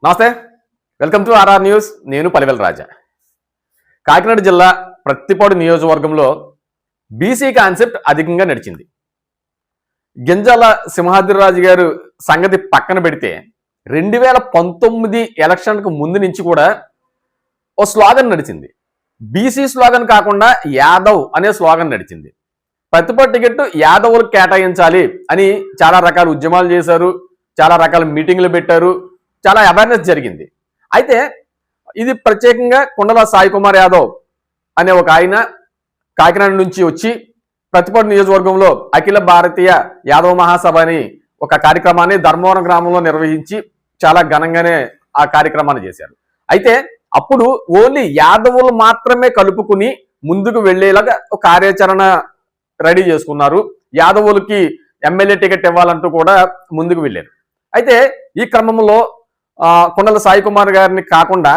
నమస్తే, welcome to RR news. నేను పలివెల రాజా. కాకినాడ జిల్లా ప్రత్తిపాడు నియోజకవర్గంలో బీసీ కాన్సెప్ట్ అధికంగా నడిచింది. గింజాల సింహాద్రిరాజు గారు సంగతి పక్కన పెడితే 2019 ఎలక్షన్కు ముందు నుంచి కూడా ఓ స్లోగన్ నడిచింది. బీసీ స్లోగన్ కాకుండా యాదవ్ అనే స్లోగన్ నడిచింది. ప్రతిపాడు టికెట్ యాదవులకు కేటాయించాలి అని చాలా రకాల ఉద్యమాలు చేశారు, చాలా రకాల మీటింగ్లు పెట్టారు, చాలా అవేర్నెస్ జరిగింది. అయితే ఇది ప్రత్యేకంగా కుండల సాయి కుమార్ యాదవ్ అనే ఒక ఆయన కాకినాడ నుంచి వచ్చి ప్రతిపాడు నియోజకవర్గంలో అఖిల భారతీయ యాదవ మహాసభ అని ఒక కార్యక్రమాన్ని ధర్మవరం గ్రామంలో నిర్వహించి చాలా ఘనంగానే ఆ కార్యక్రమాన్ని చేశారు. అయితే అప్పుడు ఓన్లీ యాదవులు మాత్రమే కలుపుకుని ముందుకు వెళ్లేలాగా ఒక కార్యాచరణ రెడీ చేసుకున్నారు. యాదవులకి ఎమ్మెల్యే టికెట్ ఇవ్వాలంటూ కూడా ముందుకు వెళ్ళారు. అయితే ఈ క్రమంలో కుండల సాయి కుమార్ గారిని కాకుండా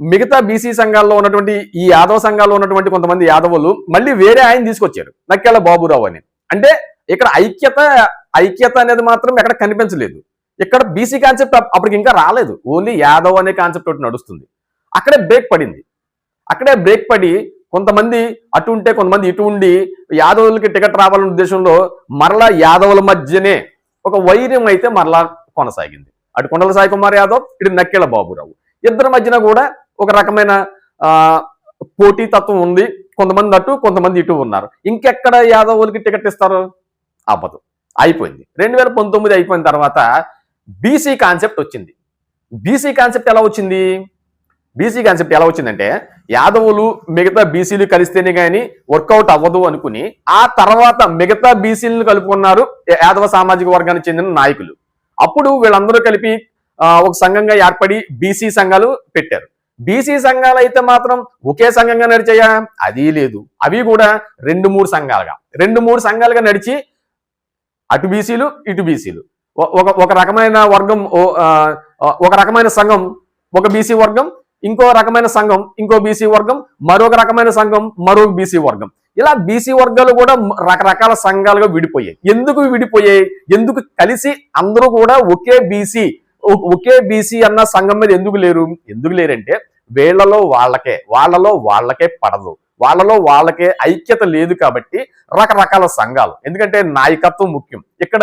మిగతా బీసీ సంఘాల్లో ఉన్నటువంటి ఈ యాదవ సంఘాల్లో ఉన్నటువంటి కొంతమంది యాదవులు మళ్ళీ వేరే ఆయన తీసుకొచ్చారు, నక్కెళ్ళ బాబురావు అని. అంటే ఇక్కడ ఐక్యత అనేది మాత్రం ఎక్కడ కనిపించలేదు. ఇక్కడ బీసీ కాన్సెప్ట్ అప్పటికి ఇంకా రాలేదు, ఓన్లీ యాదవ్ అనే కాన్సెప్ట్ ఒకటి నడుస్తుంది. అక్కడే బ్రేక్ పడింది. అక్కడే బ్రేక్ పడి కొంతమంది అటు ఉంటే కొంతమంది ఇటు ఉండి యాదవులకి టికెట్ రావాలనే ఉద్దేశంలో మరలా యాదవుల మధ్యనే ఒక వైర్యం అయితే మరలా కొనసాగింది. అటు కుండల సాయి కుమార్ యాదవ్, ఇటు నక్కెళ్ళ బాబురావు, ఇద్దరి మధ్యన కూడా ఒక రకమైన పోటీతత్వం ఉంది. కొంతమంది అటు కొంతమంది ఇటు ఉన్నారు. ఇంకెక్కడ యాదవులకి టికెట్ ఇస్తారు? అవ్వదు, అయిపోయింది. 2019 అయిపోయిన తర్వాత బీసీ కాన్సెప్ట్ వచ్చింది. బీసీ కాన్సెప్ట్ ఎలా వచ్చింది? బీసీ కాన్సెప్ట్ ఎలా వచ్చిందంటే యాదవులు మిగతా బీసీలు కలిస్తేనే కానీ వర్కౌట్ అవ్వదు అనుకుని ఆ తర్వాత మిగతా బీసీలను కలుపుకున్నారు యాదవ సామాజిక వర్గానికి చెందిన నాయకులు. అప్పుడు వీళ్ళందరూ కలిపి ఒక సంఘంగా ఏర్పడి బీసీ సంఘాలు పెట్టారు. బీసీ సంఘాలు అయితే మాత్రం ఒకే సంఘంగా నడిచాయా? అది లేదు. అవి కూడా 2-3 సంఘాలుగా నడిచి అటు బీసీలు ఇటు బీసీలు, ఒక రకమైన వర్గం, ఒక రకమైన సంఘం ఒక బీసీ వర్గం, ఇంకో రకమైన సంఘం ఇంకో బీసీ వర్గం, మరొక రకమైన సంఘం మరొక బీసీ వర్గం. ఇలా బీసీ వర్గాలు కూడా రకరకాల సంఘాలుగా విడిపోయాయి. ఎందుకు విడిపోయాయి? ఎందుకు కలిసి అందరూ కూడా ఒకే బీసీ అన్న సంఘం మీద ఎందుకు లేరంటే వీళ్ళలో వాళ్ళకే పడదు, వాళ్ళలో వాళ్ళకే ఐక్యత లేదు. కాబట్టి రకరకాల సంఘాలు. ఎందుకంటే నాయకత్వం ముఖ్యం. ఇక్కడ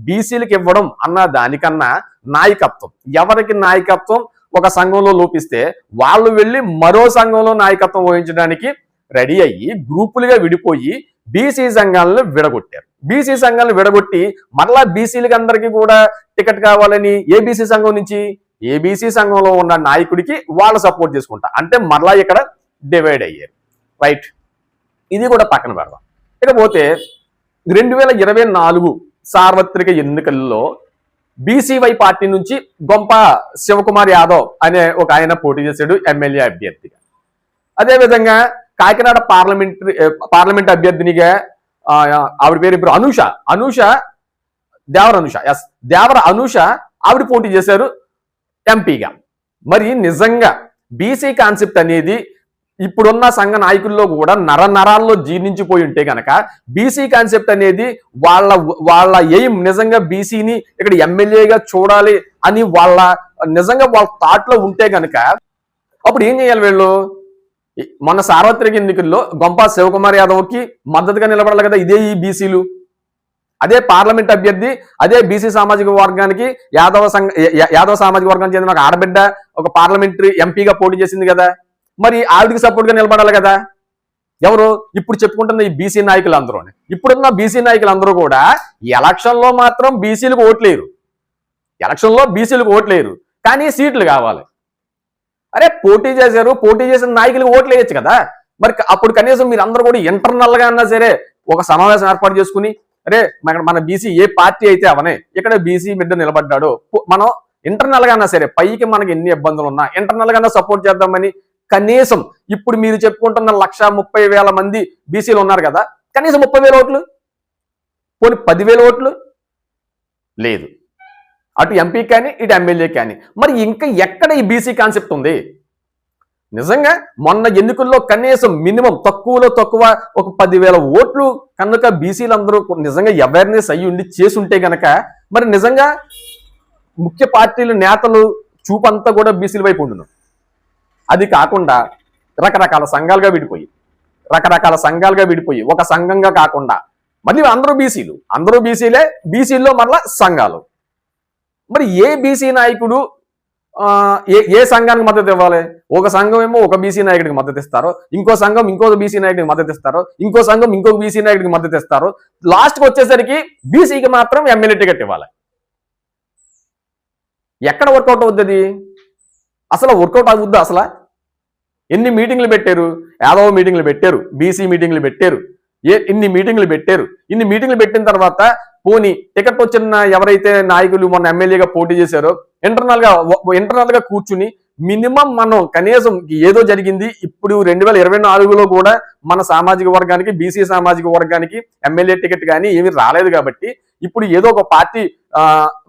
బీసీలకు ఇవ్వడం అన్న దానికన్నా నాయకత్వం, ఎవరికి నాయకత్వం ఒక సంఘంలో లోపిస్తే వాళ్ళు వెళ్ళి మరో సంఘంలో నాయకత్వం వహించడానికి రెడీ అయ్యి గ్రూపులుగా విడిపోయి బీసీ సంఘాలను విడగొట్టారు. బీసీ సంఘాలను విడగొట్టి మరలా బీసీలకి అందరికీ కూడా టికెట్ కావాలని ఏబీసీ సంఘం నుంచి ఏబీసీ సంఘంలో ఉన్న నాయకుడికి వాళ్ళు సపోర్ట్ చేసుకుంటా అంటే మరలా ఇక్కడ డివైడ్ అయ్యారు. రైట్, ఇది కూడా పక్కన పెడదాం. ఇకపోతే 2024 సార్వత్రిక ఎన్నికల్లో బీసీవై పార్టీ నుంచి గొంప శివకుమార్ యాదవ్ అనే ఒక ఆయన పోటీ చేశాడు ఎమ్మెల్యే అభ్యర్థిగా. అదేవిధంగా కాకినాడ పార్లమెంట్ అభ్యర్థినిగా ఆవిడ పేరు ఇప్పుడు దేవర అనూష ఆవిడ పోటీ చేశారు ఎంపీగా. మరి నిజంగా బీసీ కాన్సెప్ట్ అనేది ఇప్పుడున్న సంఘ నాయకుల్లో కూడా నరాల్లో జీర్ణించిపోయి ఉంటే కనుక బీసీ కాన్సెప్ట్ అనేది వాళ్ళ ఎయిమ్ నిజంగా బీసీని ఇక్కడ ఎమ్మెల్యేగా చూడాలి అని నిజంగా వాళ్ళ థాట్ లో ఉంటే కనుక అప్పుడు ఏం చేయాలి వీళ్ళు? మొన్న సార్వత్రిక ఎన్నికల్లో గొంప శివకుమార్ యాదవ్కి మద్దతుగా నిలబడాలి కదా ఇదే ఈ బీసీలు. అదే పార్లమెంట్ అభ్యర్థి, అదే బీసీ సామాజిక వర్గానికి యాదవ సామాజిక వర్గానికి చెందిన ఒక ఆడబిడ్డ ఒక పార్లమెంటరీ ఎంపీగా పోటీ చేసింది కదా. మరి ఆవిడికి సపోర్ట్ గా నిలబడాలి కదా. ఎవరు? ఇప్పుడు చెప్పుకుంటున్న ఈ బీసీ నాయకులందరూ, ఇప్పుడున్న బీసీ నాయకులందరూ కూడా ఎలక్షన్లో మాత్రం బీసీలకు ఓట్లేరు, కానీ సీట్లు కావాలి. అరే పోటీ చేసిన నాయకులకు ఓట్లు వేయచ్చు కదా. మరి అప్పుడు కనీసం మీరు అందరూ కూడా ఇంటర్నల్ గా అన్నా సరే ఒక సమావేశం ఏర్పాటు చేసుకుని అరే మన బీసీ ఏ పార్టీ అయితే అవనే ఇక్కడ బీసీ బిడ్డ నిలబడ్డాడు, మనం ఇంటర్నల్ గా అన్నా సరే పైకి మనకి ఎన్ని ఇబ్బందులు ఉన్నా ఇంటర్నల్ గా సపోర్ట్ చేద్దామని కనీసం ఇప్పుడు మీరు చెప్పుకుంటున్న 130,000 మంది బీసీలు ఉన్నారు కదా, కనీసం 30,000 ఓట్లు, పోనీ 10,000 ఓట్లు లేదు అటు ఎంపీ కానీ ఇటు ఎమ్మెల్యే కానీ. మరి ఇంకా ఎక్కడ ఈ బీసీ కాన్సెప్ట్ ఉంది? నిజంగా మొన్న ఎన్నికల్లో కనీసం మినిమం తక్కువలో తక్కువ ఒక 10,000 ఓట్లు కనుక బీసీలందరూ నిజంగా అవేర్నెస్ అయ్యి ఉండి చేసుంటే గనక మరి నిజంగా ముఖ్య పార్టీలు నేతలు చూపంతా కూడా బీసీల వైపు ఉండును. అది కాకుండా రకరకాల సంఘాలుగా విడిపోయి ఒక సంఘంగా కాకుండా మళ్ళీ అందరూ బీసీలే, బీసీల్లో మళ్ళా సంఘాలు. మరి ఏ బీసీ నాయకుడు ఏ సంఘానికి మద్దతు ఇవ్వాలి? ఒక సంఘం ఏమో ఒక బీసీ నాయకుడికి మద్దతు ఇస్తారు, ఇంకో సంఘం ఇంకొక బీసీ నాయకుడికి మద్దతు ఇస్తారు, ఇంకో సంఘం ఇంకొక బీసీ నాయకుడికి మద్దతు ఇస్తారు. లాస్ట్కి వచ్చేసరికి బీసీకి మాత్రం ఎమ్మెల్యే టికెట్ ఇవ్వాలి. ఎక్కడ వర్కౌట్ అవుతుంది? అసలు వర్కౌట్ అవుద్దా? అసలు ఎన్ని మీటింగ్లు పెట్టారు? యాదవ మీటింగ్లు పెట్టారు, బీసీ మీటింగ్లు పెట్టారు, ఇన్ని మీటింగ్లు పెట్టిన తర్వాత పోనీ టికెట్ వచ్చిన ఎవరైతే నాయకులు మొన్న ఎమ్మెల్యేగా పోటీ చేశారో ఇంటర్నల్ గా కూర్చుని మినిమం మనం కనీసం ఏదో జరిగింది. ఇప్పుడు 2024లో కూడా మన సామాజిక వర్గానికి, బీసీ సామాజిక వర్గానికి ఎమ్మెల్యే టికెట్ కానీ ఏమీ రాలేదు కాబట్టి, ఇప్పుడు ఏదో ఒక పార్టీ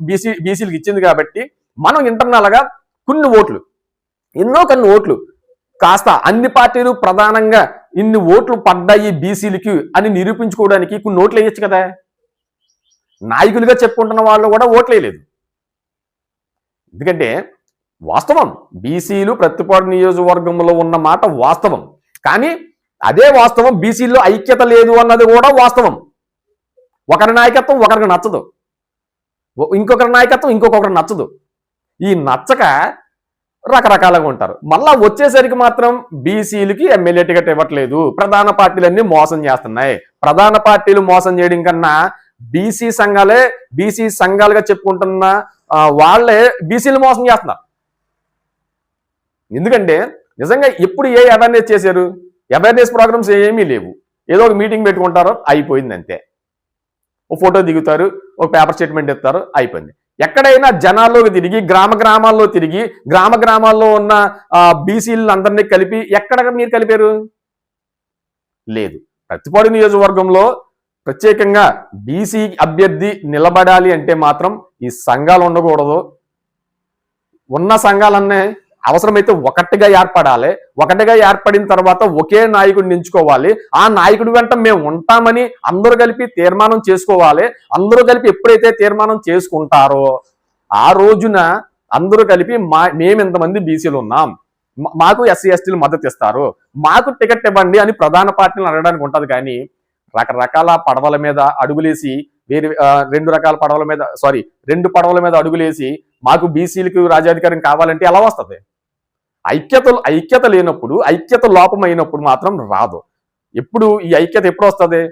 బీసీలకు ఇచ్చింది కాబట్టి మనం ఇంటర్నల్ గా కొన్ని ఓట్లు కాస్త అన్ని పార్టీలు ప్రధానంగా ఇన్ని ఓట్లు పడ్డాయి బీసీలకి అని నిరూపించుకోవడానికి కొన్ని ఓట్లు వేయచ్చు కదా. నాయకులుగా చెప్పుకుంటున్న వాళ్ళు కూడా ఓట్లు వేయలేదు. ఎందుకంటే వాస్తవం బీసీలు ప్రతిపాడు నియోజకవర్గంలో ఉన్న మాట వాస్తవం. కానీ అదే వాస్తవం బీసీల్లో ఐక్యత లేదు అన్నది కూడా వాస్తవం. ఒకరి నాయకత్వం ఒకరికి నచ్చదు, ఇంకొకరి నాయకత్వం ఇంకొకరికి నచ్చదు. ఈ నచ్చక రకరకాలుగా ఉంటారు. మళ్ళా వచ్చేసరికి మాత్రం బీసీలకి ఎమ్మెల్యే టికెట్ ఇవ్వట్లేదు, ప్రధాన పార్టీలన్నీ మోసం చేస్తున్నాయి. ప్రధాన పార్టీలు మోసం చేయడం కన్నా బీసీ సంఘాలుగా చెప్పుకుంటున్న వాళ్ళే బీసీలు మోసం చేస్తున్నారు. ఎందుకంటే నిజంగా ఎప్పుడు ఏ అవేర్నెస్ చేశారు? అవేర్నెస్ ప్రోగ్రామ్స్ ఏమీ లేవు. ఏదో ఒక మీటింగ్ పెట్టుకుంటారు, అయిపోయింది అంతే. ఓ ఫోటో దిగుతారు, ఒక పేపర్ స్టేట్మెంట్ ఇస్తారు, అయిపోయింది. ఎక్కడైనా జనాల్లోకి తిరిగి గ్రామాల్లో ఉన్న బీసీలందరినీ కలిపి ఎక్కడ మీరు కలిపారు? లేదు. ప్రతిపాడు నియోజకవర్గంలో ప్రత్యేకంగా బీసీ అభ్యర్థి నిలబడాలి అంటే మాత్రం ఈ సంఘాలు ఉండకూడదు. ఉన్న సంఘాలన్నీ అవసరమైతే ఒకటిగా ఏర్పడిన తర్వాత ఒకే నాయకుడిని ఎంచుకోవాలి. ఆ నాయకుడి వెంట మేము ఉంటామని అందరూ కలిపి తీర్మానం చేసుకోవాలి. అందరూ కలిపి ఎప్పుడైతే తీర్మానం చేసుకుంటారో ఆ రోజున అందరూ కలిపి మేము ఇంతమంది బీసీలు ఉన్నాం, మాకు ఎస్సీ ఎస్టీలు మద్దతు ఇస్తారు, మాకు టికెట్ ఇవ్వండి అని ప్రధాన పార్టీలను అడగడానికి ఉంటది. కానీ రకరకాల పడవల మీద అడుగులేసి రెండు పడవల మీద అడుగులేసి మాకు బీసీలకు రాజ్యాధికారం కావాలంటే ఎలా వస్తుంది? ఐక్యత లేనప్పుడు, ఐక్యత లోపమైనప్పుడు మాత్రం రాదు. ఈ ఐక్యత ఎప్పుడు వస్తుంది?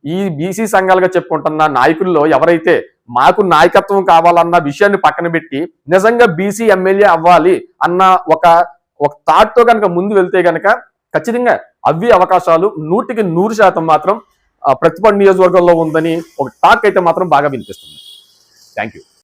ఈ బీసీ సంఘాలుగా చెప్పుకుంటున్న నాయకుల్లో ఎవరైతే మాకు నాయకత్వం కావాలన్న విషయాన్ని పక్కన పెట్టి నిజంగా బీసీ ఎమ్మెల్యే అవ్వాలి అన్న ఒక థాట్ తో కనుక ముందు వెళ్తే గనక ఖచ్చితంగా అవి అవకాశాలు 100% మాత్రం ప్రతిపాడు నియోజకవర్గంలో ఉందని ఒక టాక్ అయితే మాత్రం బాగా వినిపిస్తుంది. Thank you.